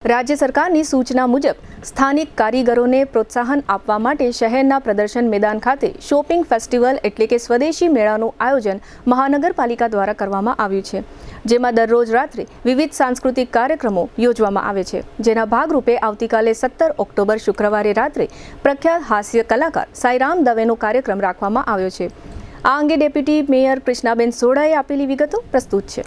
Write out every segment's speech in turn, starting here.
राज्य सरकारनी सूचना मुजब स्थानिक कारीगरों प्रोत्साहन आपवा माटे शहरना प्रदर्शन मैदान खाते शॉपिंग फेस्टिवल एटले के स्वदेशी मेळाનું आयोजन महानगरपालिका द्वारा करवामां આવ્યું છે, જેમાં દરરોજ રાત્રે વિવિધ સાંસ્કૃતિક કાર્યક્રમો યોજવામાં આવે છે, જેના ભાગરૂપે આવતીકાલે 17 ઓક્ટોબર શુક્રવારે રાત્રે પ્રખ્યાત હાસ્ય કલાકાર સાઈરામ દવેનો કાર્યક્રમ રાખવામાં આવ્યો છે। આ અંગે ડેપ્યુટી મેયર કૃષ્ણાબેન સોઢાએ આપેલી વિગતો પ્રસ્તુત છે।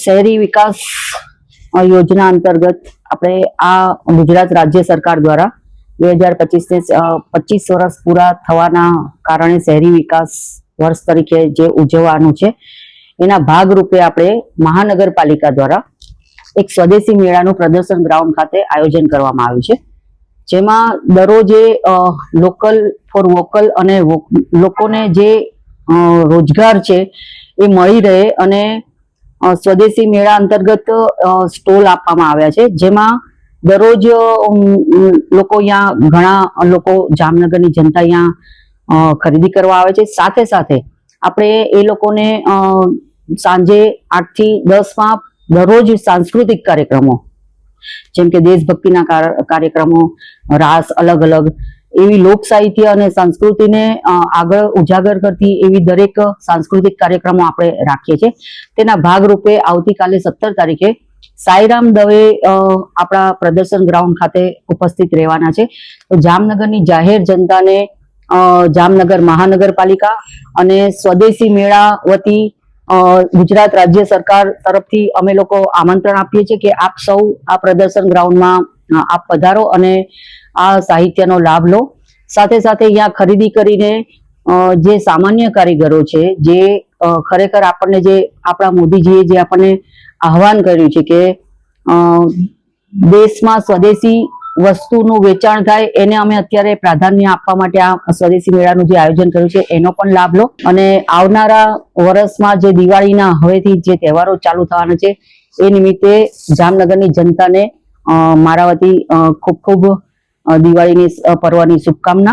शहरी विकास योजना अंतर्गत આપણે આ ગુજરાત રાજ્ય સરકાર દ્વારા 2025 ને 25 વર્ષ પૂરા થવાના કારણે શહેરી વિકાસ વર્ષ તરીકે જે ઉજવવાનું છે એના ભાગ રૂપે આપણે મહાનગરપાલિકા દ્વારા એક સ્વદેશી મેળાનું પ્રદર્શન ગ્રાઉન્ડ ખાતે આયોજન કરવામાં આવ્યું છે, જેમાં દરરોજે લોકલ ફોર વોકલ અને લોકોને જે રોજગાર છે એ મળી રહે અને स्वदेशी मेळा अंतर्गत स्टॉल आपवामां आव्या छे, जेमां दररोज लोको अहींया घणा लोको जामनगरनी जनता अहींया खरीदी करवा आवे छे। साथे साथे आपणे ए लोकोने सांजे 8 થી 10 मां दररोज सांस्कृतिक कार्यक्रमो जेम के देशभक्तिना कार्यक्रमो, रास, अलग अलग एवी लोक साहित्य अने संस्कृतिने आगळ उजागर करती एवी दरेक सांस्कृतिक कार्यक्रमो आपणे राखीए छीए। तेना भागरूपे आवतीकाले 17 तारीखे साईराम दवे आपणा प्रदर्शन ग्राउंड खाते उपस्थित रहेवाना छे। तो जामनगरनी जाहेर जनताने जामनगर महानगरपालिका अने स्वदेशी मेळा वती गुजरात राज्य सरकार तरफथी अमे लोको आमंत्रण आपीए छीए के आप सौ आ प्रदर्शन ग्राउंड में आप पधारो अने आ साहित्यनो लाभ लो। साथे साथे यहाँ खरीदी करीने जे सामान्य कारीगरो छे जे खरेखर आपणे जे आपणा मोदीजीए जे आपणे आह्वान कर्युं छे के देशमां स्वदेशी વસ્તુનું વેચાણ થાય એને અમે અત્યારે પ્રાધાન્ય આપવા માટે આ સ્વદેશી મેળાનું જે આયોજન કર્યું છે એનો પણ લાભ લો અને આવનારા વર્ષમાં જે દિવાળીના હવેથી જે તહેવારો ચાલુ થવાના છે એ નિમિત્તે જામનગરની જનતાને મારા વતી ખૂબ ખૂબ દિવાળીની પર્વની શુભકામના.